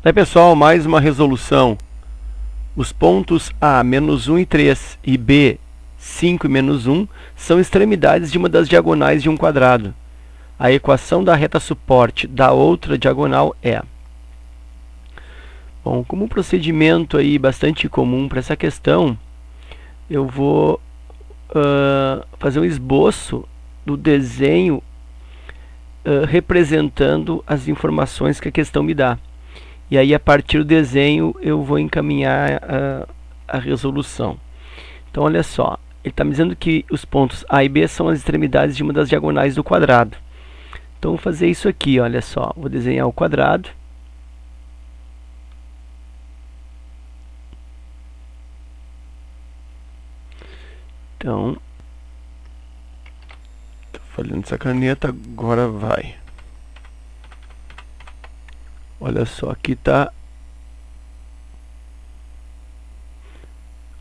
Daí, pessoal, mais uma resolução. Os pontos A, menos 1 e 3, e B, 5 e menos 1, são extremidades de uma das diagonais de um quadrado. A equação da reta suporte da outra diagonal é... Bom, como um procedimento aí bastante comum para essa questão, eu vou fazer um esboço do desenho representando as informações que a questão me dá. E aí, a partir do desenho, eu vou encaminhar a resolução. Então, olha só. Ele está me dizendo que os pontos A e B são as extremidades de uma das diagonais do quadrado. Então, vou fazer isso aqui, olha só. Vou desenhar o quadrado. Então, tô falhando essa caneta, agora vai. Olha só, aqui está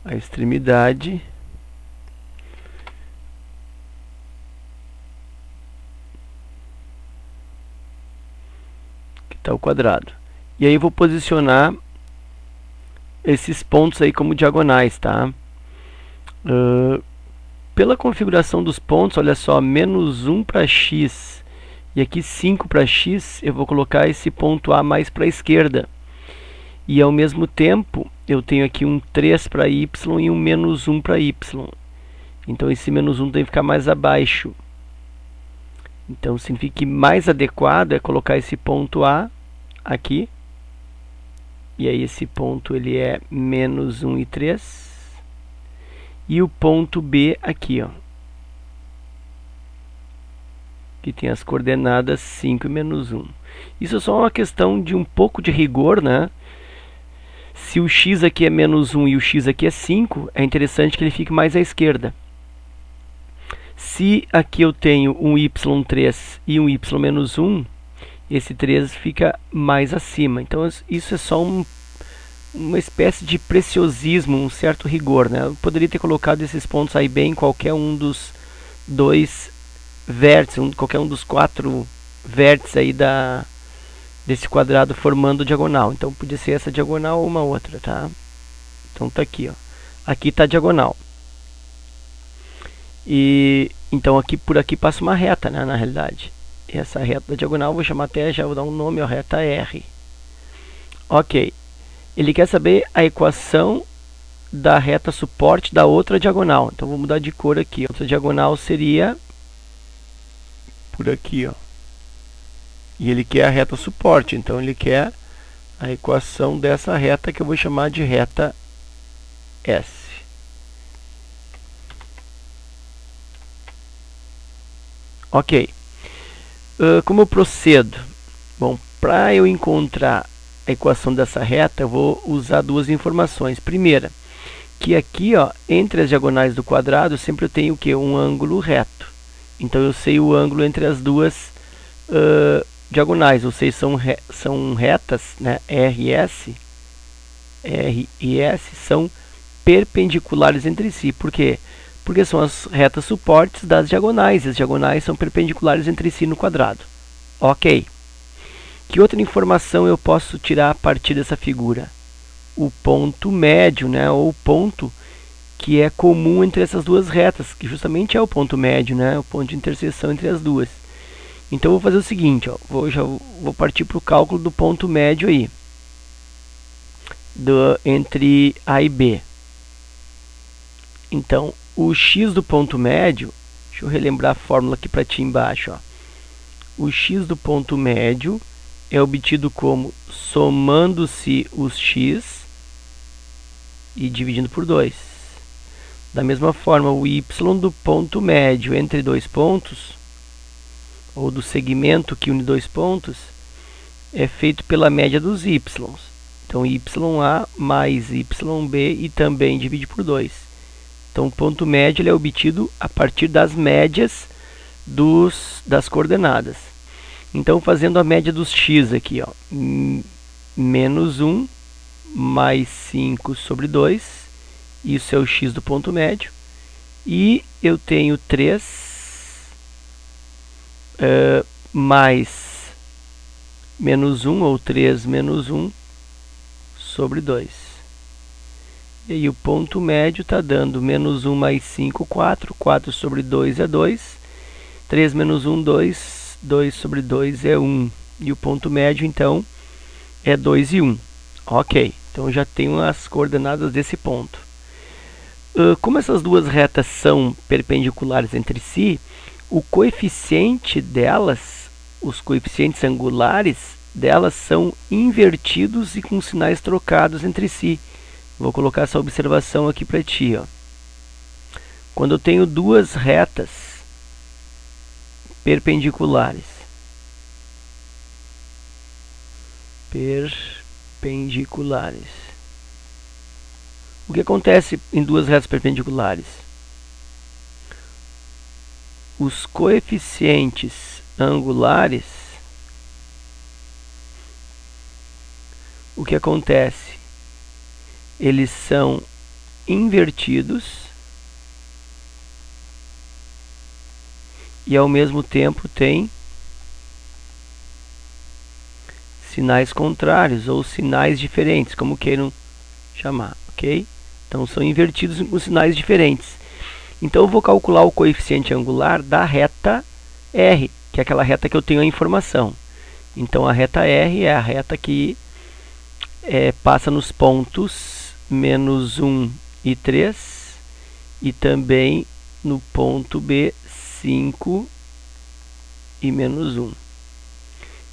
a extremidade que está o quadrado. E aí eu vou posicionar esses pontos aí como diagonais, tá? Pela configuração dos pontos, olha só, menos 1 para x e aqui 5 para x, eu vou colocar esse ponto A mais para a esquerda. E ao mesmo tempo, eu tenho aqui um 3 para y e um menos 1 para y. Então esse menos 1 tem que ficar mais abaixo. Então significa que mais adequado é colocar esse ponto A aqui. E aí esse ponto ele é menos 1 e 3. E o ponto B aqui, ó, que tem as coordenadas 5 e menos 1. Isso é só uma questão de um pouco de rigor, né? Se o x aqui é menos 1 e o x aqui é 5, é interessante que ele fique mais à esquerda. Se aqui eu tenho um y3 e um y menos 1, esse 3 fica mais acima. Então isso é só uma espécie de preciosismo, um certo rigor, né? Eu poderia ter colocado esses pontos aí bem em qualquer um dos dois vértices, qualquer um dos 4 vértices aí desse quadrado formando diagonal. Então podia ser essa diagonal ou uma outra, tá? Então tá aqui, ó. Aqui tá a diagonal. E então aqui por aqui passa uma reta, né, na realidade. E essa reta da diagonal vou chamar até, já vou dar um nome, ó, reta R. OK. Ele quer saber a equação da reta suporte da outra diagonal. Então vou mudar de cor aqui. A outra diagonal seria por aqui, ó. E ele quer a reta suporte, então ele quer a equação dessa reta que eu vou chamar de reta S. OK. Como eu procedo? Bom, para eu encontrar a equação dessa reta, eu vou usar duas informações. Primeira, que aqui, ó, entre as diagonais do quadrado, sempre eu tenho o quê? Um ângulo reto. Então eu sei o ângulo entre as duas diagonais, ou seja, são retas, né? R e S são perpendiculares entre si. Por quê? Porque são as retas suportes das diagonais. As diagonais são perpendiculares entre si no quadrado. OK. Que outra informação eu posso tirar a partir dessa figura? O ponto médio, né? Ou o ponto que é comum entre essas duas retas, que justamente é o ponto médio, né? O ponto de interseção entre as duas. Então eu vou fazer o seguinte, ó, já vou partir para o cálculo do ponto médio aí, entre A e B. Então o x do ponto médio, deixa eu relembrar a fórmula aqui para ti embaixo, ó. O x do ponto médio é obtido como somando-se os x e dividindo por 2. Da mesma forma, o y do ponto médio entre dois pontos, ou do segmento que une dois pontos, é feito pela média dos y. Então, ya mais yb e também divide por 2. Então, o ponto médio ele é obtido a partir das médias das coordenadas. Então, fazendo a média dos x aqui, ó, menos 1 mais 5 sobre 2, isso é o x do ponto médio, e eu tenho 3 mais menos 1, ou 3 menos 1, sobre 2. E aí o ponto médio está dando menos 1 mais 5, 4. 4 sobre 2 é 2. 3 menos 1, 2. 2 sobre 2 é 1. E o ponto médio, então, é 2 e 1. Ok, então já tenho as coordenadas desse ponto. Como essas duas retas são perpendiculares entre si, o coeficiente delas, os coeficientes angulares delas são invertidos e com sinais trocados entre si. Vou colocar essa observação aqui para ti. Ó. Quando eu tenho duas retas perpendiculares, o que acontece em duas retas perpendiculares? Os coeficientes angulares, o que acontece? Eles são invertidos e ao mesmo tempo tem sinais contrários ou sinais diferentes, como queiram chamar, ok? Então são invertidos com sinais diferentes. Então eu vou calcular o coeficiente angular da reta R, que é aquela reta que eu tenho a informação. Então a reta R é a reta que passa nos pontos menos 1 e 3 e também no ponto B 5 e menos 1.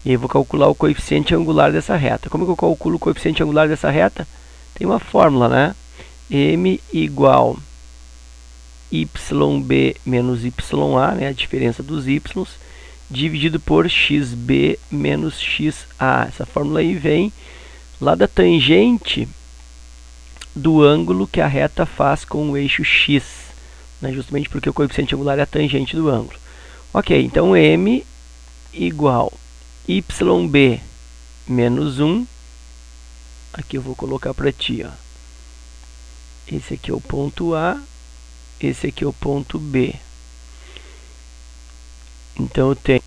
E aí eu vou calcular o coeficiente angular dessa reta. Como que eu calculo o coeficiente angular dessa reta? Tem uma fórmula, né? M igual YB menos YA, né? A diferença dos Y, dividido por XB menos XA. Essa fórmula aí vem lá da tangente do ângulo que a reta faz com o eixo X, né? Justamente porque o coeficiente angular é a tangente do ângulo. Ok, então M igual YB menos 1, aqui eu vou colocar para ti, ó. Esse aqui é o ponto A, esse aqui é o ponto B. Então eu tenho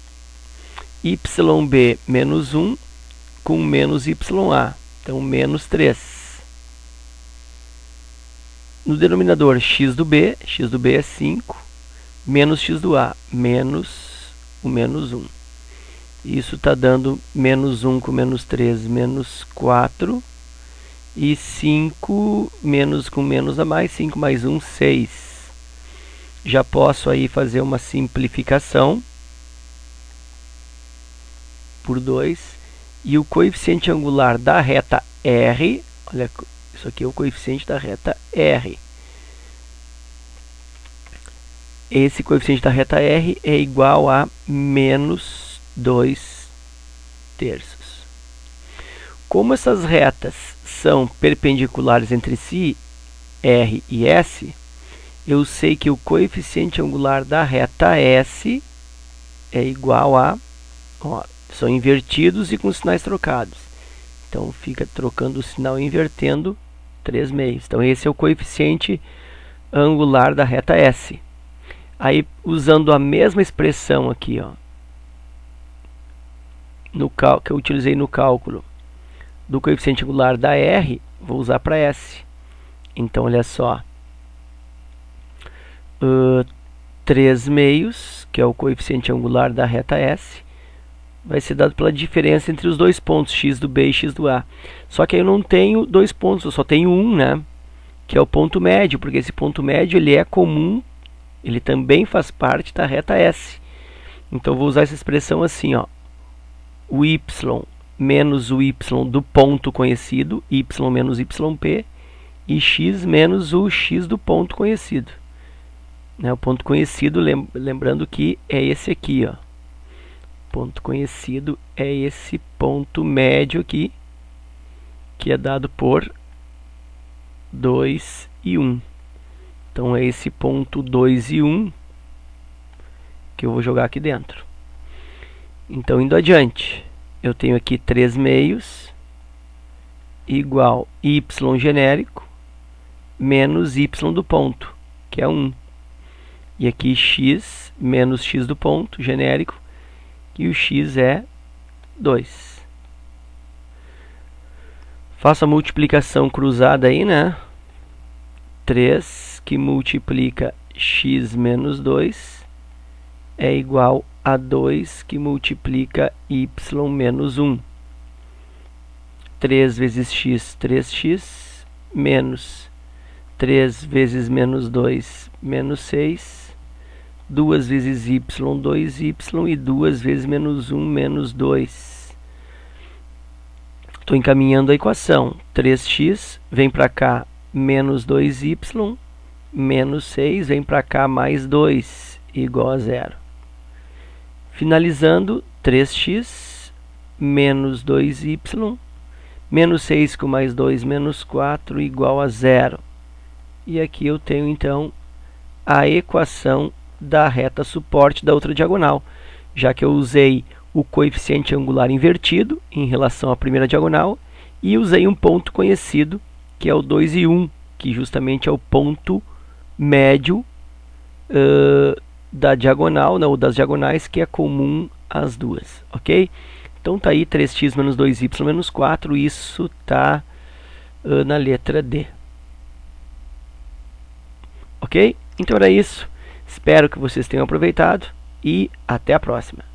YB menos 1 com menos YA, então menos 3. No denominador x do B é 5, menos x do A, menos o menos 1. Isso está dando menos 1 com menos 3, menos 4. E 5 menos com menos a mais, 5 mais 1, 6. Já posso aí fazer uma simplificação por 2. E o coeficiente angular da reta R, olha, isso aqui é o coeficiente da reta R. Esse coeficiente da reta R é igual a menos 2 terços. Como essas retas são perpendiculares entre si, R e S, eu sei que o coeficiente angular da reta S é igual a... Ó, são invertidos e com sinais trocados. Então fica trocando o sinal e invertendo 3 meios. Então esse é o coeficiente angular da reta S. Aí usando a mesma expressão aqui, ó, que eu utilizei no cálculo do coeficiente angular da R, vou usar para S. Então olha só, 3 meios, que é o coeficiente angular da reta S, vai ser dado pela diferença entre os dois pontos, x do B e x do A. Só que aí eu não tenho dois pontos, eu só tenho um, né? Que é o ponto médio, porque esse ponto médio ele é comum, ele também faz parte da reta S. Então eu vou usar essa expressão assim, ó, o y menos o y do ponto conhecido, y menos yp, e x menos o x do ponto conhecido. Né? O ponto conhecido, lembrando que é esse aqui, ó. Ponto conhecido é esse ponto médio aqui, que é dado por 2 e 1. Então é esse ponto 2 e 1 que eu vou jogar aqui dentro. Então indo adiante, eu tenho aqui 3 meios igual y genérico menos y do ponto, que é 1. E aqui x menos x do ponto genérico, e o x é 2. Faço a multiplicação cruzada aí, né? 3 que multiplica x menos 2 é igual a 2 que multiplica y menos 1. 3 vezes x, 3x, menos 3 vezes menos 2, menos 6. 2 vezes y, 2y, e 2 vezes menos 1, menos 2. Estou encaminhando a equação. 3x vem para cá, menos 2y, menos 6 vem para cá, mais 2, igual a 0. Finalizando, 3x menos 2y, menos 6 com mais 2, menos 4, igual a 0. E aqui eu tenho, então, a equação da reta suporte da outra diagonal, já que eu usei o coeficiente angular invertido em relação à primeira diagonal e usei um ponto conhecido, que é o 2 e 1, que justamente é o ponto médio da diagonal, ou das diagonais, que é comum às duas, ok? Então tá aí 3x menos 2y menos 4, isso tá na letra D. Ok? Então era isso. Espero que vocês tenham aproveitado e até a próxima.